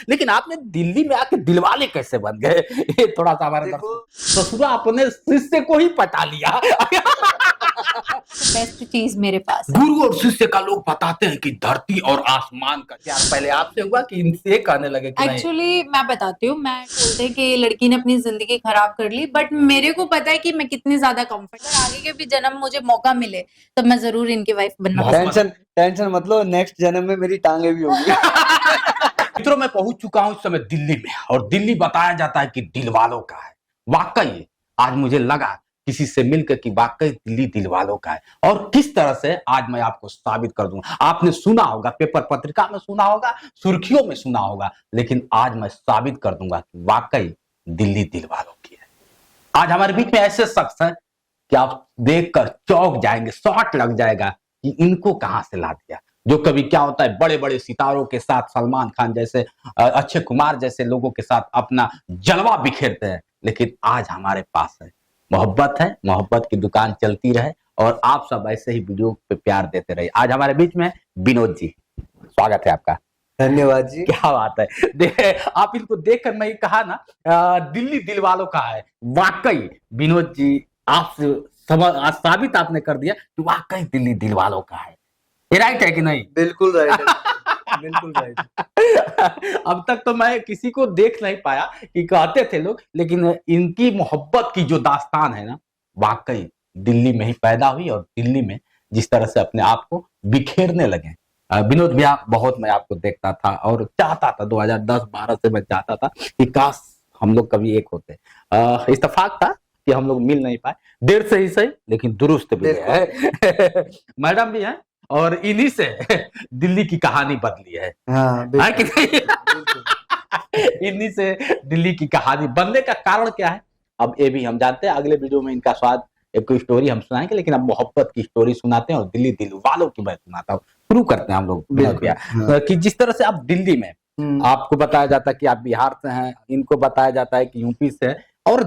लेकिन आपने दिल्ली में आके दिलवाले कैसे बन गए? ये थोड़ा सा हमारे ससुरा अपने शिष्य को ही पटा लिया। बेस्ट चीज मेरे पास है। गुरु और शिष्य का लोग बताते हैं कि धरती और आसमान का प्यार पहले आपसे हुआ कि इनसे कहने लगे कि नहीं? एक्चुअली मैं बताती हूँ, मैं बोलते हैं कि लड़की ने अपनी जिंदगी खराब कर ली, बट मेरे को पता है कि मैं कितनी ज्यादा कंफर्ट, आगे के भी जन्म मुझे मौका मिले तो मैं जरूर इनकी वाइफ बनना पसंद। टेंशन मत लो, नेक्स्ट जन्म में मेरी टांगे भी होंगी। मित्रों, मैं पहुंच चुका हूं इस समय दिल्ली में, और दिल्ली बताया जाता है कि दिल वालों का है। वाकई आज मुझे लगा किसी से मिलकर कि वाकई दिल्ली दिल वालों का है, और किस तरह से आज मैं आपको साबित कर दूंगा। आपने सुना होगा, पेपर पत्रिका में सुना होगा, सुर्खियों में सुना होगा, लेकिन आज मैं साबित कर दूंगा कि वाकई दिल्ली दिल वालों की है। आज हमारे बीच में ऐसे शख्स हैं कि आप देखकर चौंक जाएंगे, शॉट लग जाएगा कि इनको कहां से ला दिया। जो कभी क्या होता है, बड़े बड़े सितारों के साथ, सलमान खान जैसे, अक्षय कुमार जैसे लोगों के साथ अपना जलवा बिखेरते हैं, लेकिन आज हमारे पास है मोहब्बत है। मोहब्बत की दुकान चलती रहे और आप सब ऐसे ही वीडियो पे प्यार देते रहे। आज हमारे बीच में विनोद जी, स्वागत है आपका। धन्यवाद जी। क्या बात है। आप इनको देखकर मैं कहा ना, दिल्ली दिल वालों का है। वाकई विनोद जी, आप आज साबित आपने कर दिया कि वाकई दिल्ली दिल वालों का है। ये राइट है कि नहीं? बिल्कुल राइट है, बिल्कुल राइट। अब तक तो मैं किसी को देख नहीं पाया कि कहते थे लोग, लेकिन इनकी मोहब्बत की जो दास्तान है ना, वाकई दिल्ली में ही पैदा हुई, और दिल्ली में जिस तरह से अपने आप को बिखेरने लगे। विनोद भैया, बहुत मैं आपको देखता था और चाहता था, 2010-12 से मैं चाहता था कि काश हम लोग कभी एक होते। इत्तेफाक था कि हम लोग मिल नहीं पाए, देर से ही सही लेकिन दुरुस्त भी है। मैडम भी हैं, और इन्हीं से दिल्ली की कहानी बदली है। हाँ, कि नहीं? इन्हीं से दिल्ली की कहानी बनने का कारण क्या है, अब ये भी हम जानते हैं। अगले वीडियो में इनका स्वाद, एक स्टोरी हम सुनाएंगे, लेकिन अब मोहब्बत की स्टोरी सुनाते हैं और दिल्ली दिल वालों की मैं सुनाता हूँ। शुरू करते हैं हम लोग कि जिस तरह से आप दिल्ली में, आपको बताया जाता है कि आप बिहार से हैं, इनको बताया जाता है कि यूपी से है, और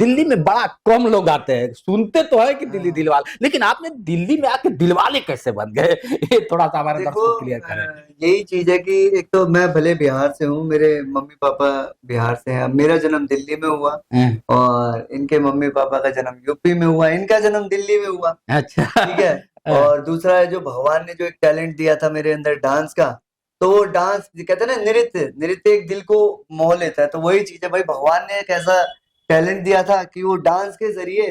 दिल्ली में बड़ा कम लोग आते हैं। सुनते तो है कि दिल्ली दिलवाले, लेकिन आपने दिल्ली में आके दिलवाले कैसे बन गए? ये थोड़ा सा हमारे दर्शकों को क्लियर करें। यही चीज है कि एक तो मैं भले बिहार से हूँ, मेरे मम्मी पापा बिहार से हैं, मेरा जन्म दिल्ली में हुआ, और इनके मम्मी पापा का जन्म यूपी में हुआ, इनका जन्म दिल्ली में हुआ। अच्छा, ठीक है। और दूसरा है, जो भगवान ने जो एक टैलेंट दिया था मेरे अंदर डांस का, तो वो डांस कहते हैं ना, नृत्य एक दिल को मोह लेता है। तो वही चीज है भाई, भगवान ने एक ऐसा टैलेंट दिया था कि वो डांस के जरिए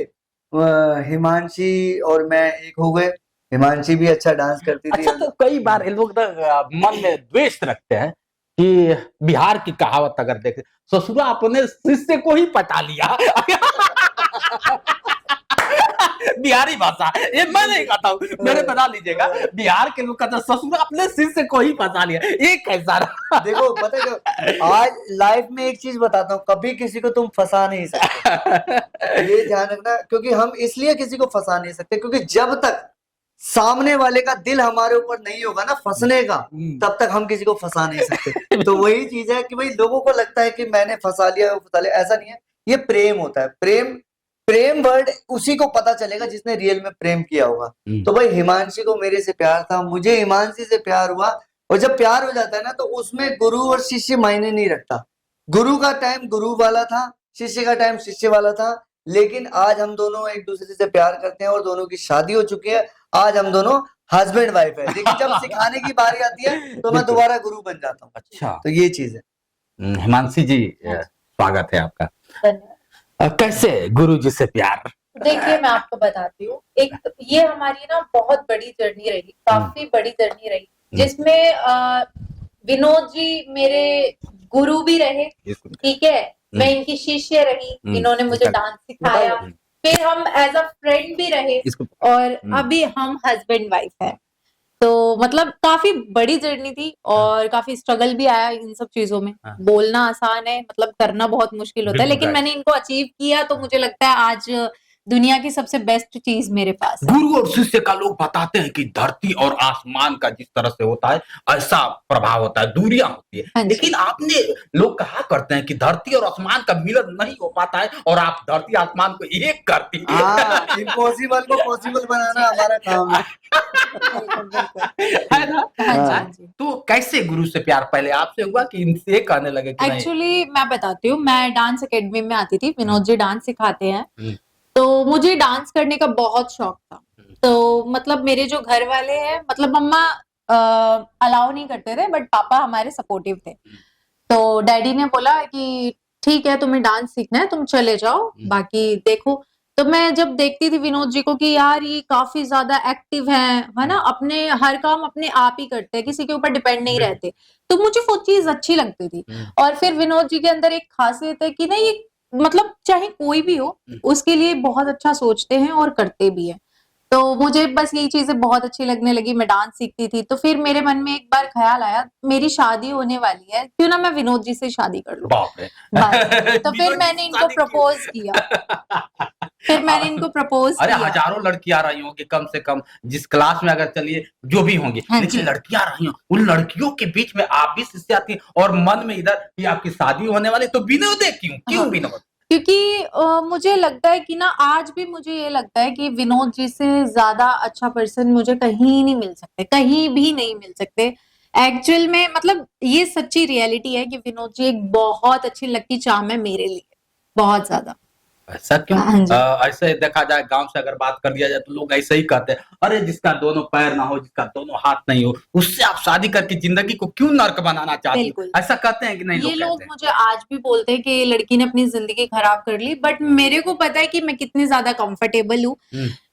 हिमांशी और मैं एक हो गए। हिमांशी भी अच्छा डांस करती थी। अच्छा, तो कई बार लोग मन में द्वेष रखते हैं कि बिहार की कहावत अगर देखें, ससुरा अपने शिष्य को ही पटा लिया। बिहारी भाषा, ये मैं नहीं कहता हूँ, मेरे बना लीजिएगा। बिहार के लोग कहते हैं ससुरा अपने शिष्य को ही पटा लिया। ये कैसा रहा? देखो, पता है क्या, आज लाइफ में एक चीज बताता हूँ, कभी किसी को तुम फंसा नहीं सकते। ये ध्यान रखना, क्योंकि हम इसलिए किसी को फंसा नहीं सकते क्योंकि जब तक सामने वाले का दिल हमारे ऊपर नहीं होगा ना फंसने का, तब तक हम किसी को फंसा नहीं सकते। तो वही चीज है कि भाई, लोगों को लगता है कि मैंने फंसा लिया, ऐसा नहीं है। ये प्रेम होता है। प्रेम वर्ड उसी को पता चलेगा जिसने रियल में प्रेम किया होगा। तो भाई, हिमांशी को मेरे से प्यार था, मुझे हिमांशी से प्यार हुआ, और जब प्यार हो जाता है ना, तो उसमें गुरु और शिष्य मायने नहीं रखता। गुरु का टाइम गुरु वाला था, शिष्य का टाइम शिष्य वाला था, लेकिन आज हम दोनों एक दूसरे से प्यार करते हैं और दोनों की शादी हो चुकी है। आज हम दोनों हस्बैंड वाइफ है, लेकिन जब सिखाने की बारी आती है तो मैं दोबारा गुरु बन जाता हूँ। अच्छा, तो ये चीज है। हिमांशी जी, स्वागत है आपका। कैसे गुरु जी से प्यार? देखिए, मैं आपको बताती हूँ, एक ये हमारी ना बहुत बड़ी जर्नी रही, काफी बड़ी जर्नी रही, जिसमें विनोद जी मेरे गुरु भी रहे, ठीक है, मैं इनकी शिष्य रही, इन्होंने मुझे डांस सिखाया, फिर हम एज अ फ्रेंड भी रहे, और अभी हम हस्बैंड वाइफ है। तो मतलब काफी बड़ी जर्नी थी, और काफी स्ट्रगल भी आया इन सब चीजों में। बोलना आसान है, मतलब करना बहुत मुश्किल होता है, लेकिन मैंने इनको अचीव किया, तो मुझे लगता है आज दुनिया की सबसे बेस्ट चीज मेरे पास है। गुरु और शिष्य का लोग बताते हैं कि धरती और आसमान का जिस तरह से होता है ऐसा प्रभाव होता है, दूरियां होती है। हाँ जी। लेकिन आपने लोग कहा करते हैं कि धरती और आसमान का मिलन नहीं हो पाता है और आप धरती आसमान को एक करती हाँ, इम्पॉसिबल को पॉसिबल बनाना हमारा काम है। बिल्कुल बिल्कुल। है ना? हाँ जी, हाँ। हाँ जी। तो कैसे गुरु से प्यार पहले आपसे हुआ कि इनसे कहने लगे कि नहीं? एक्चुअली मैं बताती हूँ, मैं डांस एकेडमी में आती थी, विनोद जी डांस सिखाते हैं, हम्म। तो मुझे डांस करने का बहुत शौक था। तो मतलब मेरे जो घर वाले हैं, मतलब मम्मा अलाउ नहीं करते थे, बट पापा हमारे सपोर्टिव थे। तो डैडी ने बोला कि ठीक है, तुम्हें डांस सीखना है, तुम चले जाओ, बाकी देखो। तो मैं जब देखती थी विनोद जी को कि यार ये काफी ज्यादा एक्टिव है ना, अपने हर काम अपने आप ही करते हैं, किसी के ऊपर डिपेंड नहीं रहते, तो मुझे वो चीज अच्छी लगती थी। और फिर विनोद जी के अंदर एक खासियत है कि ना, ये मतलब चाहे कोई भी हो, उसके लिए बहुत अच्छा सोचते हैं और करते भी हैं। तो मुझे बस यही चीजें बहुत अच्छी लगने लगी, मैं डांस सीखती थी। तो फिर मेरे मन में एक बार ख्याल आया, मेरी शादी होने वाली है, क्यों ना मैं विनोद जी से शादी कर लूं। बाप रे। बस तो फिर विनोद जी मैंने से इनको शादी क्यों? प्रपोज किया। फिर मैंने इनको प्रपोज अरे किया। हजारों लड़कियां रही होंगी कम से कम, जिस क्लास में अगर चलिए जो भी होंगी, हाँ लेकिन जी। लड़कियां रही हो, उन लड़कियों के बीच में आप भी शिष्य आती हैं और मन में इधर कि आपकी शादी होने वाली, तो विनोद क्यों हाँ। विनोद? क्योंकि मुझे लगता है कि ना, आज भी मुझे ये लगता है कि विनोद जी से ज्यादा अच्छा पर्सन मुझे कहीं नहीं मिल सकते, कहीं भी नहीं मिल सकते। एक्चुअल में मतलब ये सच्ची रियलिटी है कि विनोद जी एक बहुत अच्छी लकी चार्म है मेरे लिए, बहुत ज्यादा। ऐसा क्यों? हाँ जी। ऐसे देखा जाए, गांव से अगर बात कर लिया जाए तो लोग ऐसे ही कहते हैं, अरे जिसका दोनों पैर ना हो, जिसका दोनों हाथ नहीं हो, उससे आप शादी करके जिंदगी को क्यों नर्क बनाना चाहती हो? बिल्कुल। ऐसा कहते हैं कि नहीं? ये लोग लोग कहते हैं। मुझे आज भी बोलते हैं कि ये लड़की ने अपनी जिंदगी खराब कर ली, बट मेरे को पता है कि मैं कितनी ज्यादा कंफर्टेबल हूँ।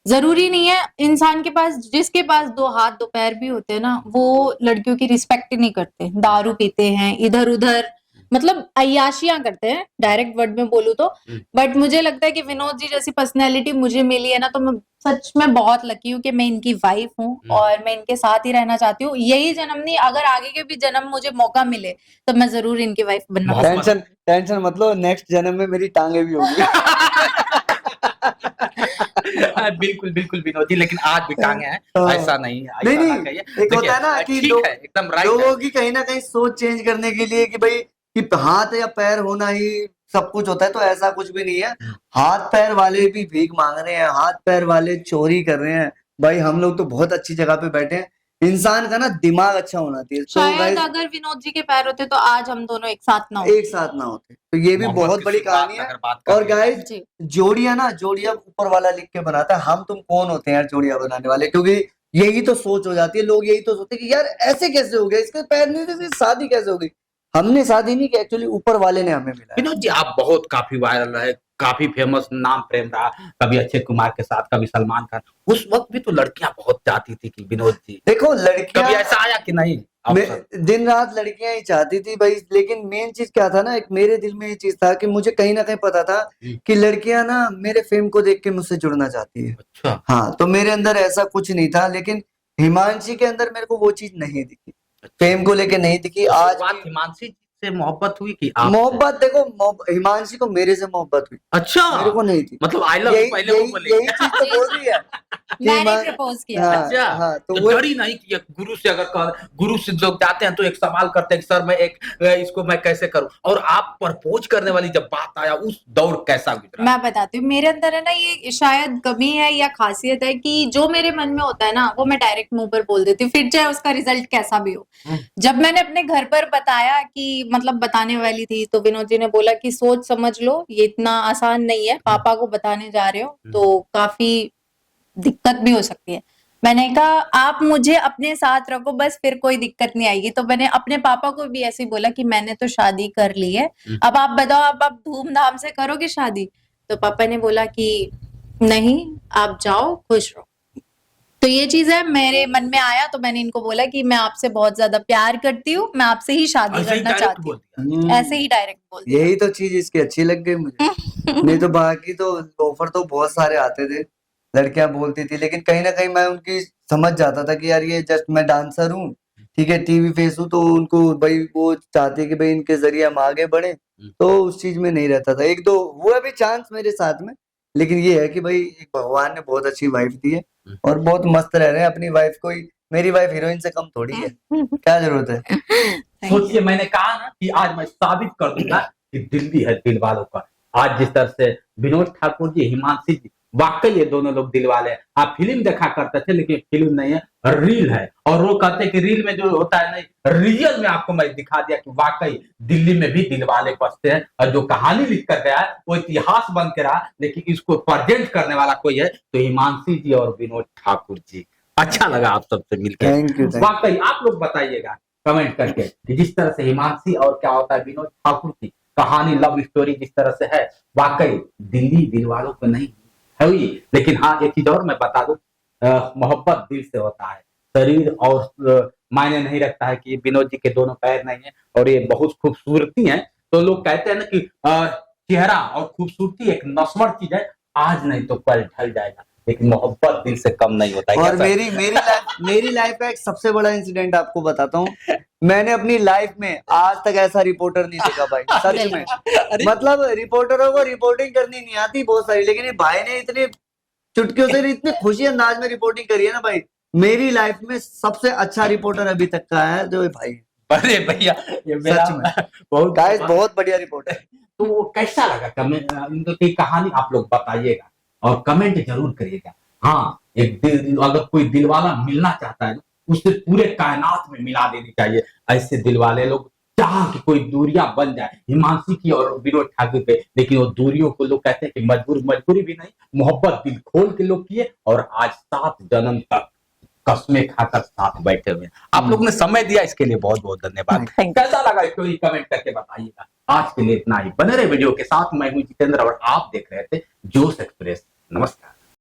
जरूरी नहीं है, इंसान के पास, जिसके पास दो हाथ दो पैर भी होते हैं ना, वो लड़कियों की रिस्पेक्ट ही नहीं करते, दारू पीते हैं, इधर उधर मतलब अय्याशियां करते हैं, डायरेक्ट वर्ड में बोलूं तो। बट मुझे लगता है कि विनोद जी जैसी पर्सनैलिटी मुझे मिली है ना, तो मैं सच में बहुत लकी हूँ कि मैं इनकी वाइफ हूँ और मैं इनके साथ ही रहना चाहती हूँ। यही जन्म नहीं, अगर आगे के भी जन्म मुझे मौका मिले तो मैं जरूर इनकी वाइफ बनना बहुत पसंद टेंशन मत लो, नेक्स्ट जन्म में मेरी टांगे भी होंगी। बिल्कुल बिल्कुल विनोद जी, लेकिन आज भी टांगे हैं, हाँ। ऐसा नहीं है, नहीं ऐसा ना नहीं, कहिए। एक होता है ना कि ठीक है, एकदम राइट लोगों है। की कहीं ना कहीं सोच चेंज करने के लिए कि भाई कि हाथ या पैर होना ही सब कुछ होता है, तो ऐसा कुछ भी नहीं है। हाथ पैर वाले भी भीख मांग रहे हैं, हाथ पैर वाले चोरी कर रहे हैं, भाई हम लोग तो बहुत अच्छी जगह पे बैठे हैं। इंसान का ना दिमाग अच्छा होना चाहिए, तो शायद गाइस अगर विनोद जी के पैर होते तो आज हम दोनों एक साथ ना होते। एक साथ ना होते, तो ये भी मोहब्बत बहुत की बड़ी शुरुआत कहानी है। अगर बात और करें। गाइस जी। जोड़ियां ऊपर वाला लिख के बनाता है, हम तुम कौन होते हैं यार जोड़ियां बनाने वाले? क्योंकि यही तो सोच हो जाती है, लोग यही तो सोचते हैं कि यार ऐसे कैसे हो गया, इसके पैर नहीं थे, इसकी शादी कैसे हो गई? हमने शादी नहीं की, एक्चुअली ऊपर वाले ने हमें मिलाया। विनोद जी आप बहुत काफी वायरल रहे, काफी फेमस, नाम प्रेम रहा, कभी अक्षय कुमार के साथ, कभी सलमान खान। उस वक्त भी तो लड़कियां बहुत चाहती थी कि विनोद जी, देखो कभी लड़कियां ऐसा आया कि नहीं? दिन रात लड़कियां ही चाहती थी भाई, लेकिन मेन चीज क्या था ना, एक मेरे दिल में ये चीज था कि मुझे कहीं ना कहीं पता था कि लड़कियां ना मेरे फेम को देख के मुझसे जुड़ना चाहती है। अच्छा। हाँ, तो मेरे अंदर ऐसा कुछ नहीं था, लेकिन हिमांशी के अंदर मेरे को वो चीज नहीं दिखी, फेम को लेके नहीं दिखी। तो आज बात भी हिमांशी से मोहब्बत हुई कि आप? मोहब्बत देखो, हिमांशी को मेरे से मोहब्बत हुई, अच्छा, मेरे को नहीं थी। मतलब आई लव यू पहले वो बोले। यही चीज तो बोल रही है कि मैंने प्रपोज किया। हाँ, अच्छा, हाँ, तो वो डरी नहीं कि गुरु से अगर गुरु से जो जाते हैं तो एक सवाल करते हैं कि सर मैं इसको मैं कैसे करूं, और आप प्रपोज करने वाली जब बात आया, उस दौर कैसा गुजरा? मैं बताती हूँ, मेरे अंदर है ना ये शायद कमी है या खासियत है कि जो मेरे मन में होता है ना, वो मैं डायरेक्ट मुंह पर बोल देती हूँ, फिर चाहे उसका रिजल्ट कैसा भी हो। जब मैंने अपने घर पर बताया कि मतलब बताने वाली थी, तो विनोद जी ने बोला कि सोच समझ लो, ये इतना आसान नहीं है, पापा को बताने जा रहे हो तो काफी दिक्कत भी हो सकती है। मैंने कहा आप मुझे अपने साथ रखो बस, फिर कोई दिक्कत नहीं आएगी। तो मैंने अपने पापा को भी ऐसे ही बोला कि मैंने तो शादी कर ली है, अब आप बताओ, अब आप धूमधाम से करोगे शादी? तो पापा ने बोला कि नहीं, आप जाओ, खुश रहो। तो ये चीज है, मेरे मन में आया तो मैंने इनको बोला कि मैं आपसे बहुत ज्यादा प्यार करती हूँ, मैं आपसे ही शादी ऐसे ही करना डायरेक्ट चाहती बोल हूँ। दिया? ऐसे ही डायरेक्ट बोल दिया। यही तो चीज इसकी अच्छी लग गई मुझे। नहीं तो बाकी तो ऑफर तो बहुत सारे आते थे, लड़कियां बोलती थी, लेकिन कहीं ना कहीं मैं उनकी समझ जाता था कि यार ये जस्ट मैं डांसर हूँ, ठीक है, टीवी फेस हूँ, तो उनको भाई वो चाहती है कि भाई इनके जरिए हम आगे बढ़े, तो उस चीज में नहीं रहता था। एक दो हुआ भी चांस मेरे साथ में, लेकिन ये है कि भाई एक भगवान ने बहुत अच्छी वाइफ दी है और बहुत मस्त रह रहे हैं अपनी वाइफ को ही। मेरी वाइफ हीरोइन से कम थोड़ी है, क्या जरूरत है। सोचिए, मैंने कहा ना कि आज मैं साबित कर दूंगा कि दिल्ली है दिल वालों का। आज जिस तरह से विनोद ठाकुर जी, हिमांशी जी, वाकई ये दोनों लोग दिल वाले हैं। आप फिल्म देखा करते थे, लेकिन फिल्म नहीं है, रील है। और वो कहते हैं कि रील में जो होता है नहीं, रियल में आपको मैं दिखा दिया कि वाकई दिल्ली में भी दिल वाले बसते हैं। और जो कहानी लिख कर गया है वो इतिहास बन के रहा, लेकिन इसको प्रेजेंट करने वाला कोई है तो हिमांशी जी और विनोद ठाकुर जी। अच्छा लगा आप सबसे मिलकर। Thank you. वाकई आप लोग बताइएगा कमेंट करके कि जिस तरह से हिमांशी और क्या होता है विनोद ठाकुर की कहानी, लव स्टोरी जिस तरह से है, वाकई दिल्ली दिल वालों को नहीं है हुई। लेकिन हाँ, एक चीज और मैं बता दूं, मोहब्बत दिल से होता है, शरीर और मायने नहीं रखता है कि विनोद जी के दोनों पैर नहीं है और ये बहुत खूबसूरती है। तो लोग कहते हैं ना कि चेहरा और खूबसूरती एक नस्वर चीज है, आज नहीं तो कल ढल जाएगा, लेकिन मोहब्बत दिल से कम नहीं होता है। और मेरी लाइफ का एक सबसे बड़ा इंसिडेंट आपको बताता हूँ। मैंने अपनी लाइफ में आज तक ऐसा रिपोर्टर नहीं देखा भाई, सच में। मतलब रिपोर्टरों को रिपोर्टिंग करनी नहीं आती बहुत सारी, लेकिन ये भाई ने इतनी चुटकियों से इतनी खुशी अंदाज में रिपोर्टिंग करी है ना भाई। मेरी लाइफ में सबसे अच्छा रिपोर्टर अभी तक का है जो ये भाई। अरे भैया, ये मेरा सच में बहुत बढ़िया रिपोर्टर। तो वो कैसा लगा कमेंट, इनकी कहानी आप लोग बताइएगा और कमेंट जरूर करिएगा। हाँ, एक दिल, अगर कोई दिलवाला मिलना चाहता है उससे पूरे कायनात में मिला देनी चाहिए। ऐसे दिलवाले लोग चाह कि कोई दूरियां बन जाए हिमांशी की और विनोद ठाकुर पे, लेकिन वो दूरियों को लोग कहते हैं कि मजबूरी भी नहीं, मोहब्बत दिल खोल के लोग किए और आज 7 जन्म तक कस्में खाकर साथ बैठे हुए। आप लोग ने समय दिया, इसके लिए बहुत बहुत धन्यवाद। कैसा लगा स्टोरी कमेंट करके बताइएगा। आज के लिए इतना ही, बने रहे वीडियो के साथ। मैं हूं जितेंद्र और आप देख रहे थे जोश एक्सप्रेस। नमस्कार।